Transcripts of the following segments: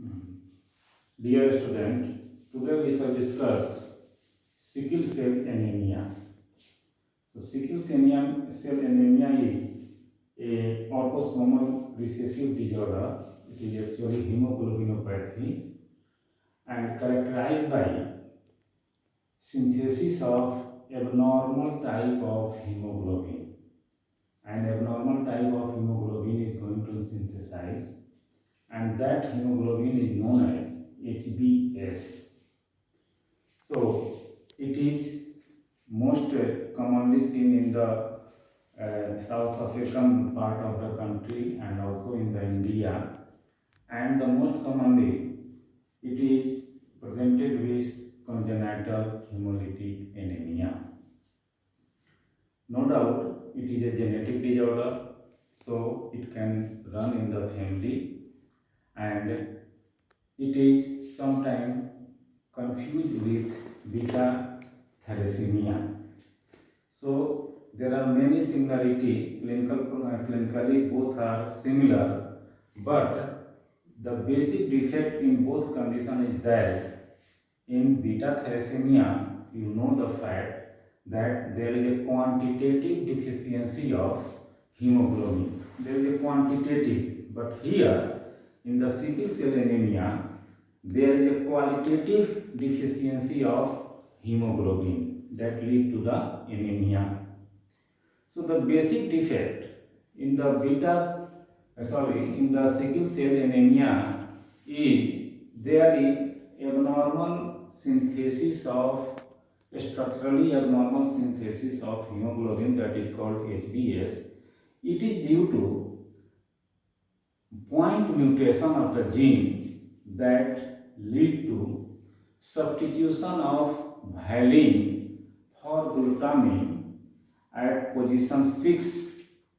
Mm. Dear student, today we shall discuss sickle cell anemia. So cell anemia is a autosomal recessive disorder. It is actually hemoglobinopathy and characterized by synthesis of abnormal type of hemoglobin. And abnormal type of hemoglobin is going to synthesize, and that hemoglobin is known as HbS. So it is most commonly seen in the South African part of the country and also in the India, and the most commonly it is presented with congenital hemolytic anemia. No doubt it is a genetic disorder, so it can run in the family, and it is sometimes confused with beta thalassemia. So there are many similarity. Clinically both are similar, but the basic defect in both conditions is that in beta thalassemia, you know the fact that there is a quantitative deficiency of hemoglobin. There is a quantitative, but here in the sickle cell anemia, there is a qualitative deficiency of hemoglobin that lead to the anemia. So the basic defect in the in the sickle cell anemia is there is abnormal synthesis of structurally abnormal synthesis of hemoglobin, that is called HbS. It is due to point mutation of the gene that lead to substitution of valine for glutamine at position 6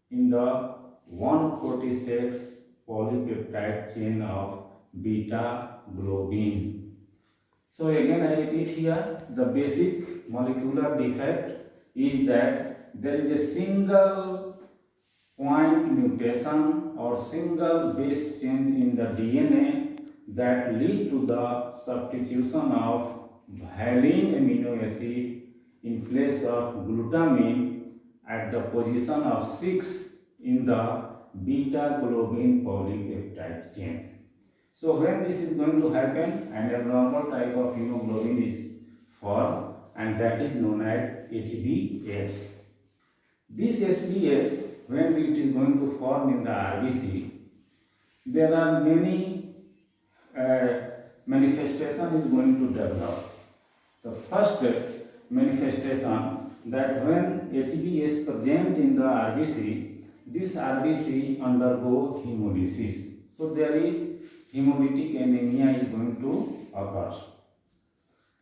in the 146 polypeptide chain of beta globin. So again I repeat here, the basic molecular defect is that there is a single point mutation or single base change in the DNA that lead to the substitution of valine amino acid in place of glutamine at the position of 6 in the beta globin polypeptide chain. So when this is going to happen, an abnormal type of hemoglobin is formed, and that is known as HbS. This HbS, when it is going to form in the RBC, there are many manifestation is going to develop. The first manifestation, that when HbS present in the RBC, this RBC undergo hemolysis. So there is hemolytic anemia is going to occur.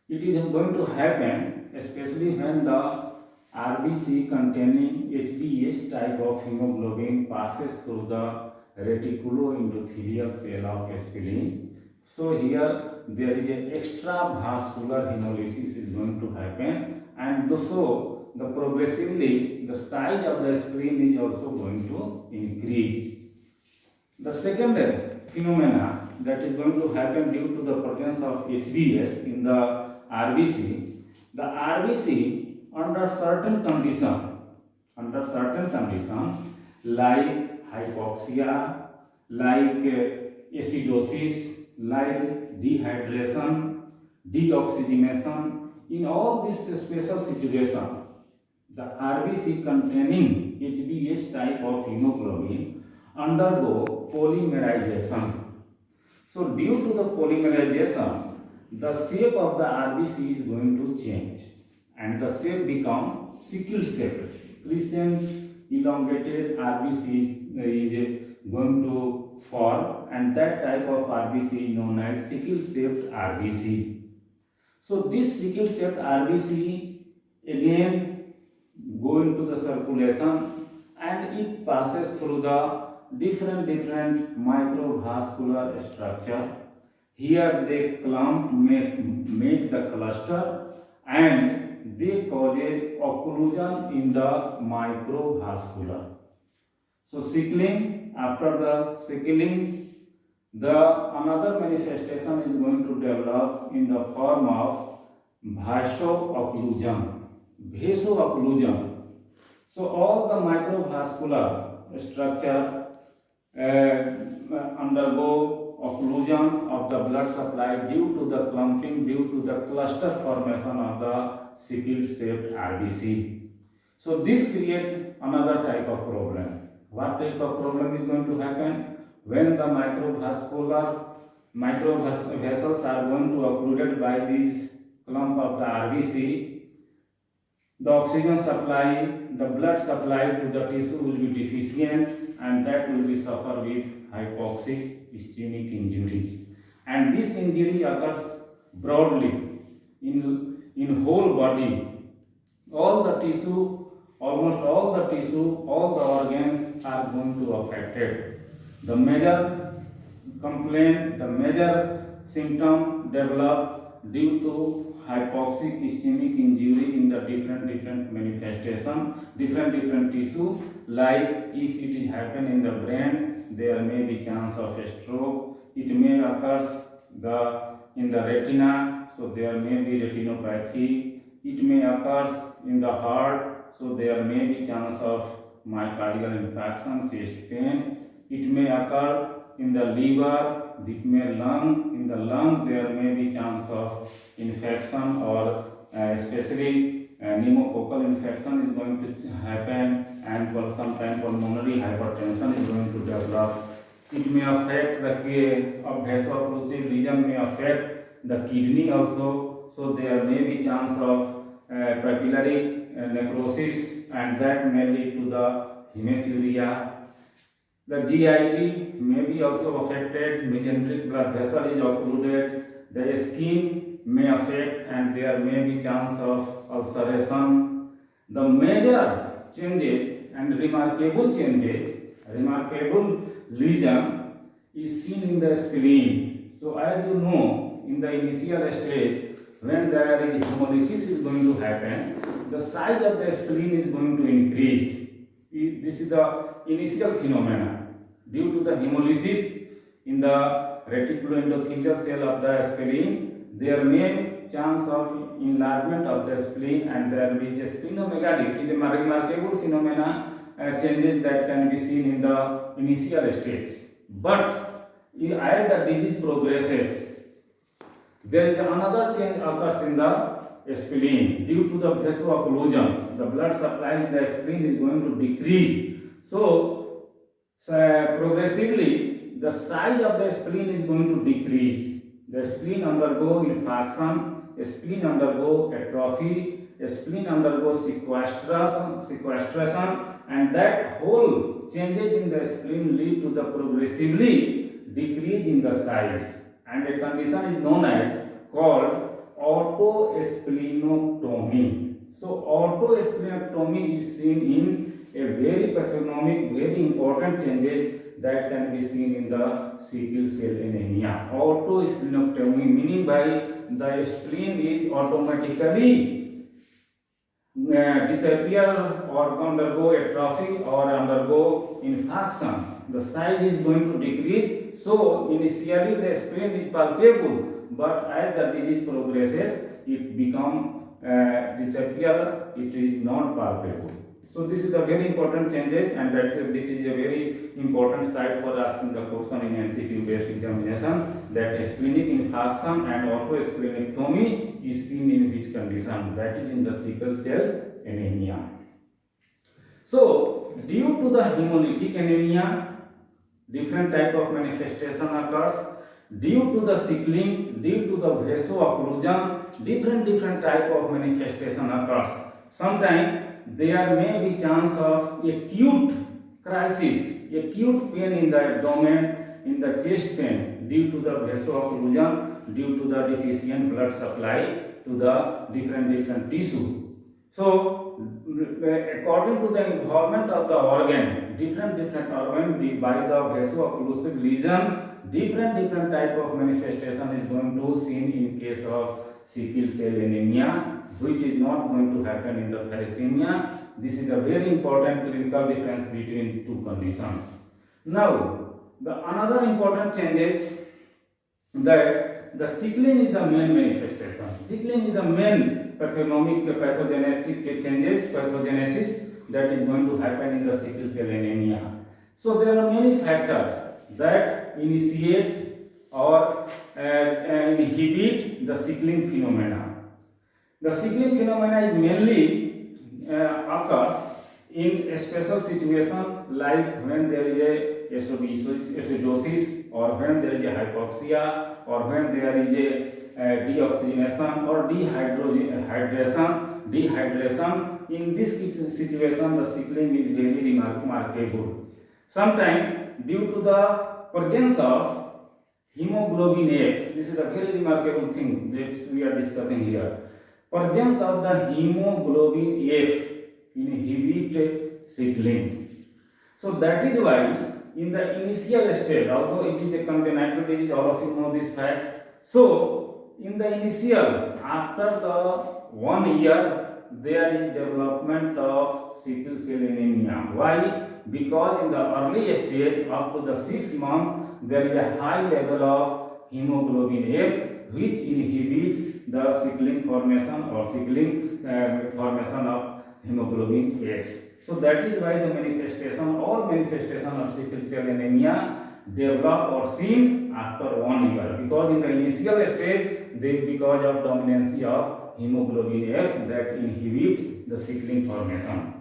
It is going to happen especially when the RBC containing HbS type of hemoglobin passes through the reticuloendothelial cell of spleen. So here there is an extravascular hemolysis is going to happen, and so the progressively the size of the spleen is also going to increase. The second phenomena that is going to happen due to the presence of HbS in the RBC under certain condition like hypoxia, like acidosis, like dehydration, deoxygenation, in all these special situations, the RBC containing HbS type of hemoglobin undergo polymerization. So due to the polymerization, the shape of the RBC is going to change, and the shape become sickle shaped. Crescent elongated RBC is going to form, and that type of RBC is known as sickle shaped RBC. So this sickle shaped RBC again go into the circulation, and it passes through the different microvascular structure. Here they clump, make the cluster, and they causes occlusion in the microvascular. So sickling, after the sickling, The another manifestation is going to develop in the form of vaso-occlusion. Vaso-occlusion. So all the microvascular structure undergo occlusion of the blood supply due to the clumping, due to the cluster formation of the sickle-shaped RBC. So this creates another type of problem. What type of problem is going to happen? When the microvessels are going to occluded by this clump of the RBC, the oxygen supply, the blood supply to the tissue will be deficient, and that will be suffer with hypoxic ischemic injury. And this injury occurs broadly in whole body. All the tissue, almost all the tissue, all the organs are going to affected. The major complaint, the major symptom develop due to hypoxic ischemic injury in the different manifestation, different tissue. Like if it is happen in the brain, there may be chance of a stroke. It may occur in the retina, so there may be retinopathy. It may occur in the heart, so there may be chance of myocardial infarction, chest pain. It may occur in the liver, it may lung. In the lung, there may be chance of infection, or especially pneumococcal infection is going to happen, and for some time pulmonary hypertension is going to develop. It may affect the vaso-occlusive lesion, may affect the kidney also, so there may be chance of papillary necrosis, and that may lead to the hematuria. The GIT may be also affected, mesenteric blood vessel is occluded, the skin may affect, and there may be chance of ulceration. The major changes and remarkable lesion is seen in the spleen. So as you know, in the initial stage, when there is hemolysis is going to happen, the size of the spleen is going to increase. This is the initial phenomena. Due to the hemolysis in the reticuloendothelial cell of the spleen, there may be chance of enlargement of the spleen, and there will be a splenomegaly. It is a remarkable phenomena, changes that can be seen in the initial stage. But as the disease progresses, there is another change occurs in the spleen due to the vaso-occlusion. The blood supply in the spleen is going to decrease. So progressively, the size of the spleen is going to decrease. The spleen undergo infarction, the spleen undergo atrophy, the spleen undergo sequestration, and that whole changes in the spleen lead to the progressively decrease in the size. And a condition is known as called autosplenectomy. So autosplenectomy is seen in a very pathognomic, very important changes that can be seen in the sickle cell anemia. Autosplenectomy meaning by the spleen is automatically disappear or undergo atrophy or undergo infarction. The size is going to decrease. So initially the spleen is palpable, but as the disease progresses, it becomes disappear. It is not palpable. So this is a very important changes, and that it is a very important side for asking the question in MCQ based examination, that splenic infarction and autosplenectomy is seen in which condition, that is in the sickle cell anemia. So due to the hemolytic anemia, different type of manifestation occurs. Due to the sickling, due to the vaso-occlusion, different type of manifestation occurs. Sometimes there may be chance of acute crisis, acute pain in the abdomen, in the chest pain due to the vaso-occlusion, due to the deficient blood supply to the different tissue. So according to the involvement of the organ, different organ by the vaso-occlusive lesion, different type of manifestation is going to seen in case of sickle cell anemia, which is not going to happen in the thalassemia. This is a very important clinical difference between two conditions. Now, the another important changes that the sickling is the main manifestation. Sickling is the main pathogenetic changes, pathogenesis that is going to happen in the sickle cell anemia. So there are many factors that initiate or inhibit the sickling phenomena. The sickling phenomena is mainly occurs in a special situation like when there is a acidosis, or when there is a hypoxia, or when there is a deoxygenation or dehydration. In this situation, the sickling is very remarkable. Sometimes due to the presence of hemoglobin F, this is a very remarkable thing that we are discussing here. Presence of the hemoglobin F inhibit sickling. So that is why in the initial stage, although it is a congenital disease, all of you know this fact. So in the initial, after the 1 year, there is development of sickle cell anemia. Why? Because in the early stage, up to the 6 months, there is a high level of hemoglobin F, which inhibit the sickling formation or sickling formation of hemoglobin S. So that is why the manifestation of sickle cell anemia develop or seen after 1 year, because in the initial stage, because of dominance of hemoglobin F that inhibit the sickling formation.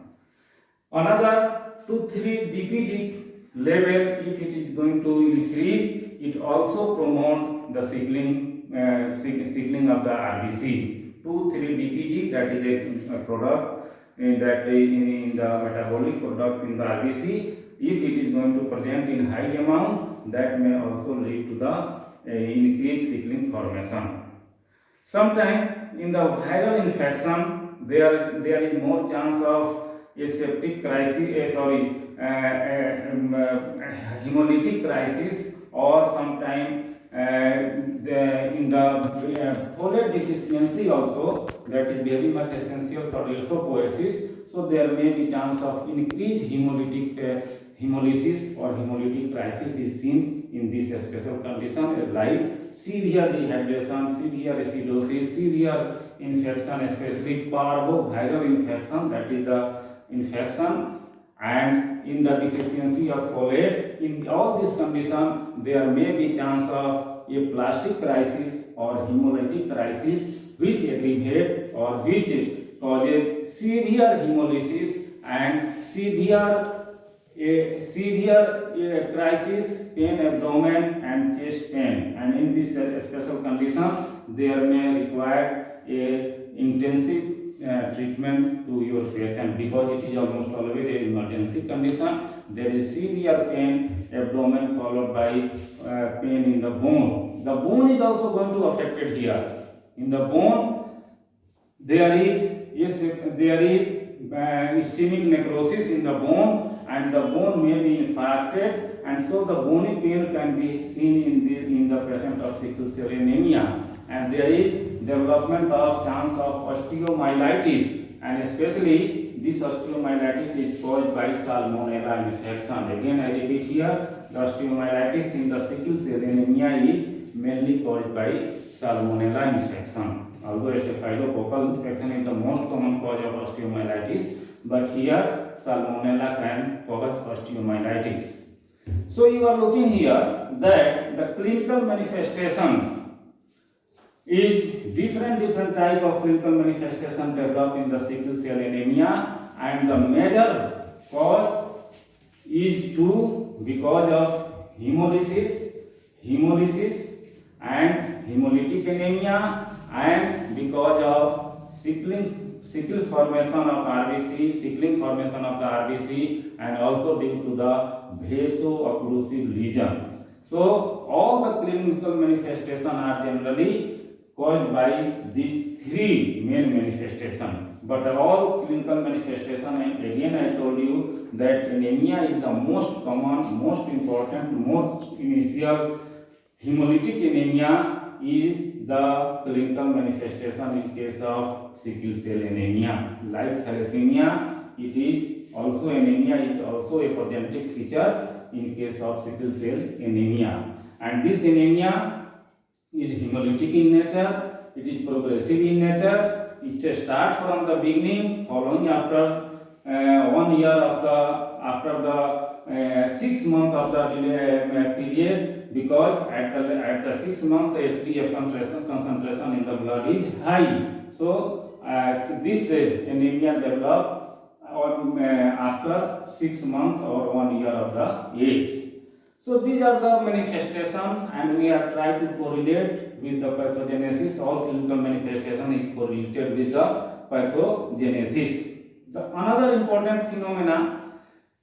Another 2-3 DPG level, if it is going to increase, it also promote the sickling of the RBC. 2-3 DPG, that is a product that in the metabolic product in the RBC. If it is going to present in high amount, that may also lead to the increased sickling formation. Sometimes in the viral infection, there is more chance of a septic crisis, hemolytic crisis, or sometimes in the folate deficiency also, that is very much essential for erythropoiesis. So there may be chance of increased hemolysis or hemolytic crisis is seen in this special condition, like severe dehydration, severe acidosis, severe infection, especially parvoviral infection, that is the infection, and in the deficiency of folate. In all these conditions, there may be chance of a plastic crisis or hemolytic crisis, which aggravate or which causes severe hemolysis and severe crisis, pain, abdomen and chest pain. And in this special condition, there may require a intensive treatment to your patient, because it is almost always an emergency condition. There is severe pain, abdomen followed by pain in the bone. The bone is also going to affected here. In the bone, there is ischemic necrosis in the bone, and the bone may be infarcted, and so the bony pain can be seen in the patient of sickle cell anemia. And there is development of chance of osteomyelitis, and especially this osteomyelitis is caused by salmonella infection. Again I repeat here, the osteomyelitis in the sickle cell anemia is mainly caused by salmonella infection. Although staphylococcal infection is the most common cause of osteomyelitis, but here salmonella can cause osteomyelitis. So you are looking here that the clinical manifestation is different type of clinical manifestation developed in the sickle cell anemia, and the major cause is because of hemolysis and hemolytic anemia, and because of sickle formation of RBC, sickling formation of the RBC, and also due to the vaso-occlusive lesion. So all the clinical manifestations are generally caused by these 3 main manifestations. But all clinical manifestations, and again I told you that anemia is the most common, most important, most initial. Hemolytic anemia is the clinical manifestation in case of sickle cell anemia. Like thalassemia, it is also anemia is also a progenitor feature in case of sickle cell anemia. And this anemia hemolytic in nature, it is progressive in nature, it starts from the beginning, following after 1 year after the 6 months of the period, because at the 6 month HbF concentration in the blood is high. So this anemia develop after 6 months or 1 year of the age. So these are the manifestation, and we are trying to correlate with the pathogenesis. All clinical manifestation is correlated with the pathogenesis. The another important phenomena,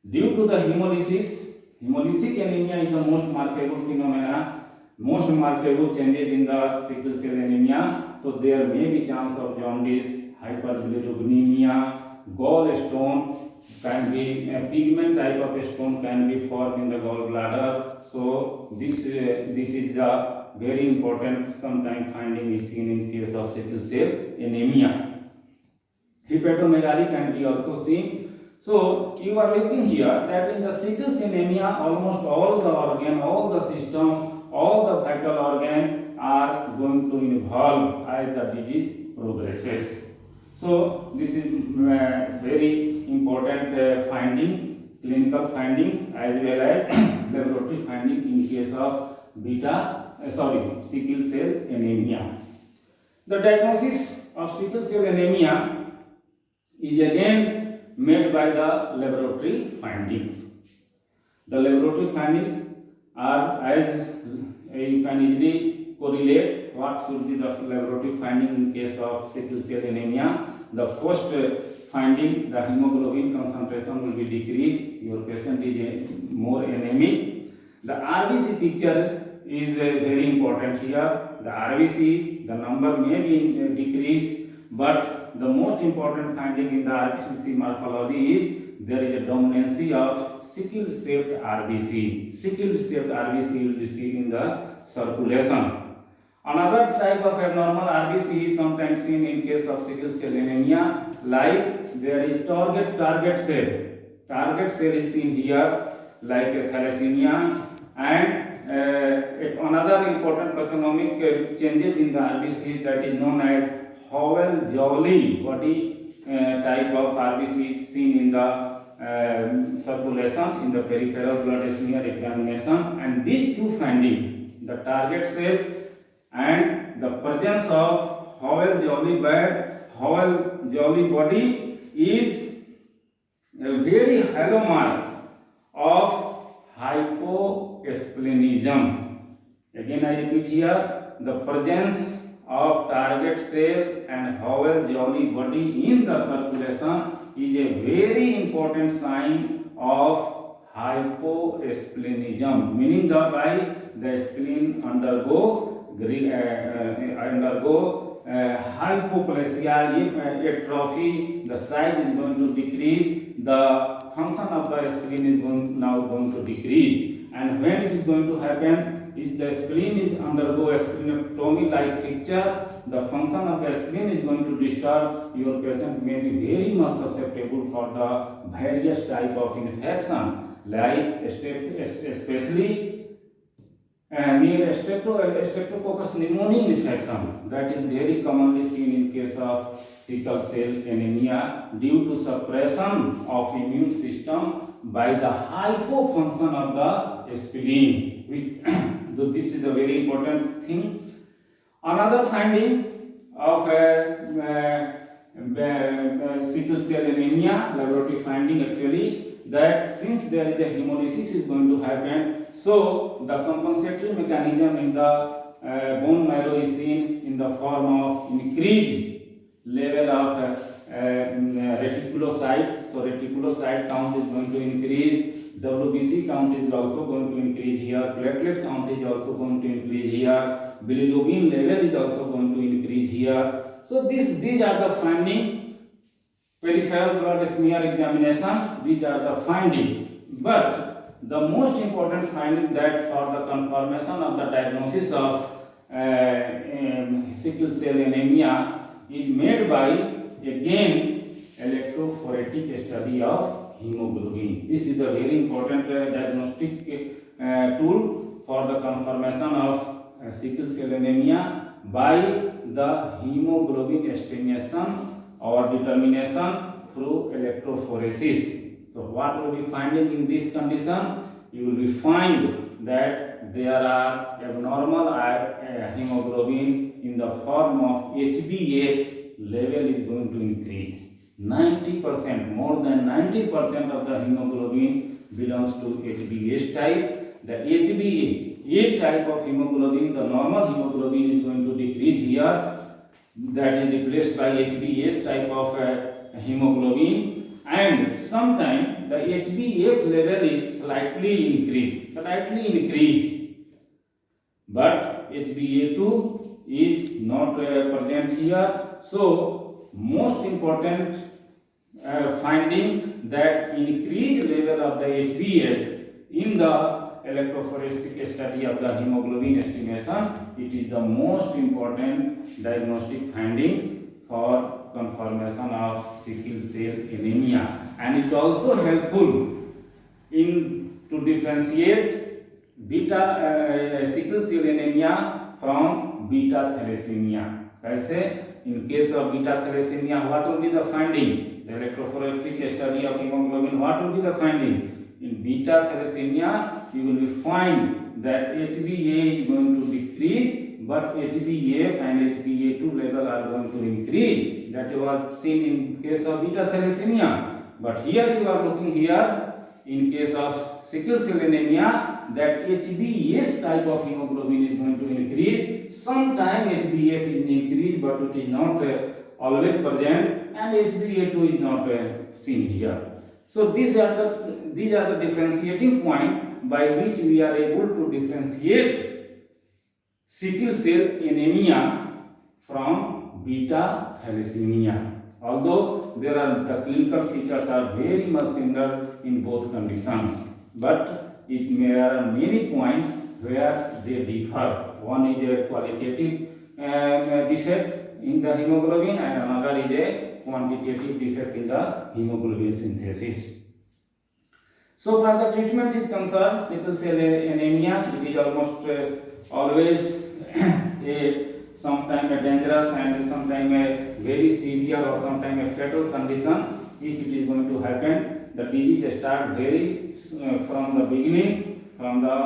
due to the hemolytic anemia is the most markable phenomena, most markable changes in the sickle cell anemia. So there may be chance of jaundice, hyperbilirubinemia, gallstone can be a pigment type of stone can be formed in the gallbladder. So this is the very important sometime finding is seen in case of sickle cell anemia. Hepatomegaly can be also seen. So you are looking here that in the sickle cell anemia, almost all the organ, all the system, all the vital organ are going to involve as the disease progresses. So this is very important finding, clinical findings as well as laboratory finding in case of sickle cell anemia. The diagnosis of sickle cell anemia is again made by the laboratory findings. The laboratory findings are, as you can easily correlate what should be the laboratory finding in case of sickle cell anemia. The first finding, the hemoglobin concentration will be decreased, your patient is more anemic. The RBC picture is very important here. The RBC, the number may be decreased, but the most important finding in the RBC morphology is there is a dominancy of sickle-shaped RBC. Sickle-shaped RBC will be seen in the circulation. Another type of abnormal RBC is sometimes seen in case of sickle cell anemia, like there is target cell. Target cell is seen here, like thalassemia, and another important pathognomic changes in the RBC that is known as Howell-Jolly body type of RBC is seen in the circulation in the peripheral blood smear examination, and these two findings, the target cell and the presence of Howell-Jolly body is a very hallmark of hyposplenism. Again I repeat here, the presence of target cell and Howell-Jolly body in the circulation is a very important sign of hyposplenism, meaning that by the spleen undergo hypoplasia, atrophy, the size is going to decrease, the function of the spleen is now going to decrease. And when it is going to happen, is the spleen is undergo a splenectomy like picture, the function of the spleen is going to disturb, your patient may be very much susceptible for the various type of infection, like especially Streptococcus pneumoniae infection, that is very commonly seen in case of sickle cell anemia due to suppression of immune system by the hypofunction of the spleen, which this is a very important thing. Another finding of sickle cell anemia, laboratory finding actually, that since there is a hemolysis is going to happen, so the compensatory mechanism in the bone marrow is seen in the form of increased level of reticulocyte. So reticulocyte count is going to increase, WBC count is also going to increase here, platelet count is also going to increase here, bilirubin level is also going to increase here. So these are the findings. Peripheral blood smear examination, these are the findings. But the most important finding that for the confirmation of the diagnosis of sickle cell anemia is made by again electrophoretic study of hemoglobin. This is a very important diagnostic tool for the confirmation of sickle cell anemia by the hemoglobin estimation or determination through electrophoresis. So what will be finding in this condition? You will be find that there are abnormal hemoglobin in the form of HbS level is going to increase. 90%, more than 90% of the hemoglobin belongs to HbS type. The HbA type of hemoglobin, the normal hemoglobin is going to decrease here. That is replaced by HbS type of hemoglobin, and sometimes the HbF level is slightly increased, but HbA2 is not present here. So most important finding that increased level of the HbS in the electrophoresis study of the hemoglobin estimation, it is the most important diagnostic finding for confirmation of sickle cell anemia, and it also helpful in to differentiate beta sickle cell anemia from beta thalassemia. Kaise? In case of beta thalassemia, what will be the finding? The electrophoretic study of hemoglobin, what will be the finding? In beta thalassemia, you will find that HbA is going to decrease, but HbF and HbA2 level are going to increase. That was seen in case of beta thalassemia. But here you are looking here in case of sickle cell anemia, that HbS type of hemoglobin is going to increase. Sometimes HbF is increased, but it is not always present, and HbA2 is not seen here. So these are the differentiating point by which we are able to differentiate sickle cell anemia from beta thalassemia. Although there are the clinical features are very much similar in both conditions, but there are many points where they differ. One is a qualitative defect in the hemoglobin, and another is a quantitative defect in the hemoglobin synthesis. So far the treatment is concerned, sickle cell anemia, it is almost always sometimes a dangerous and sometimes a very severe or sometimes a fatal condition. If it is going to happen, the disease starts very from the beginning, from the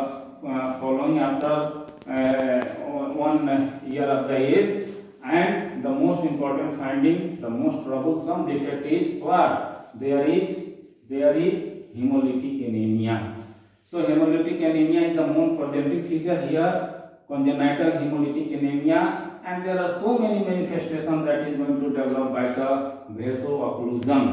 following after 1 year of the age. And the most important finding, the most troublesome defect is what? There is hemolytic anemia. So hemolytic anemia is the most presenting feature here, congenital hemolytic anemia, and there are so many manifestations that is going to develop by the vasoocclusion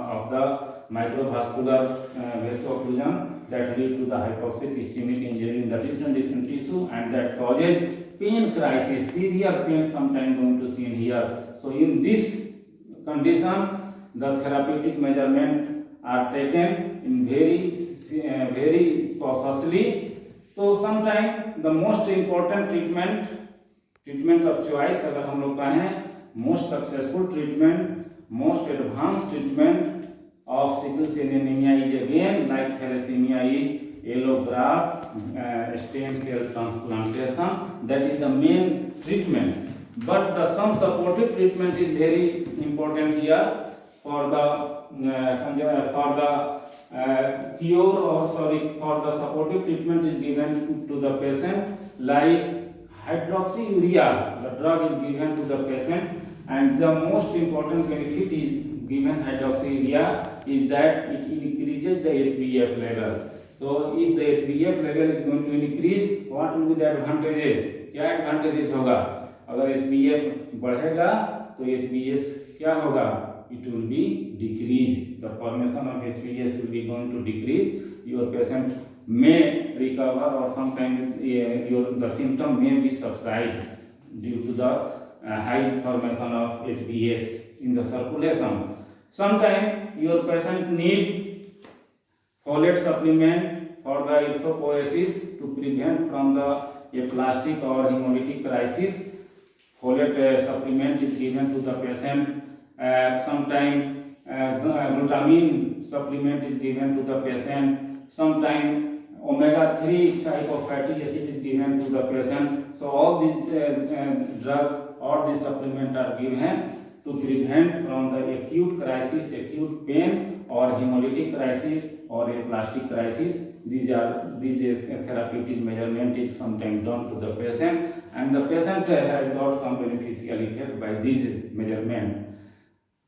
of the microvascular vasoocclusion that lead to the hypoxic ischemic injury in the different tissue, and that causes pain crisis, severe pain sometimes going to see here. So in this condition, the therapeutic measurement are taken in very cautiously. So sometimes the most important treatment of choice अगर हम लोग कहें, most successful treatment, most advanced treatment of sickle cell anemia is again like thalassemia is allograft stem cell transplantation. That is the main treatment, but some supportive treatment is very important here for the cure, or for the supportive treatment is given to the patient like hydroxyurea. The drug is given to the patient, and the most important benefit is given hydroxyurea is that it increases the HbF level. So if the HbF level is going to increase, what will be the advantages? क्या advantages होगा? अगर HbF बढ़ेगा तो HbS क्या होगा? It will be decreased. The formation of HbS will be going to decrease. Your patient may recover, or sometimes the symptom may be subside due to the high formation of HbS in the circulation. Sometimes your patient need folate supplement for the erythropoiesis to prevent from the aplastic or hemolytic crisis. Folate supplement is given to the patient. Sometimes glutamine supplement is given to the patient. Sometimes omega 3 type of fatty acid is given to the patient. So all these drug or these supplement are given to prevent from the acute crisis, acute pain or hemolytic crisis or a plastic crisis. These therapeutic measurement is sometimes done to the patient, and the patient has got some beneficial effect by this measurement.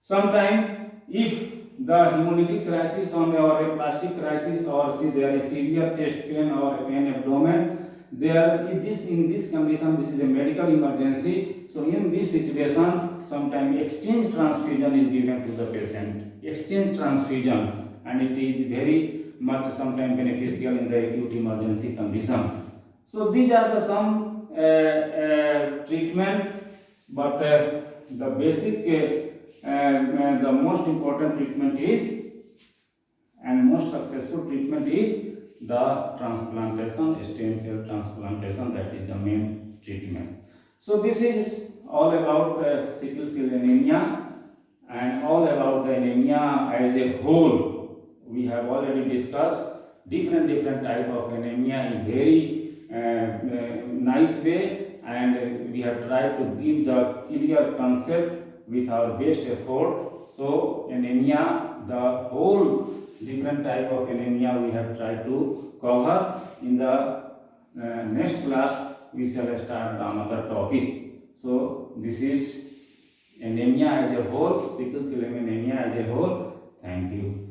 Sometimes if the hemolytic crisis or a plastic crisis, or see there is severe chest pain or pain abdomen, there is in this condition, this is a medical emergency. So in this situation, sometimes exchange transfusion is given to the patient. Exchange transfusion, and it is very much sometimes beneficial in the acute emergency condition. So these are the some treatment, but the basic the most important treatment is, and most successful treatment is the transplantation, stem cell transplantation. That is the main treatment. So this is all about sickle cell anemia and all about the anemia as a whole. We have already discussed different type of anemia in very nice way, and we have tried to give the clear concept with our best effort. So anemia, the whole different type of anemia we have tried to cover. In the next class we shall start another topic. So this is anemia as a whole, sickle cell anemia as a whole. Thank you.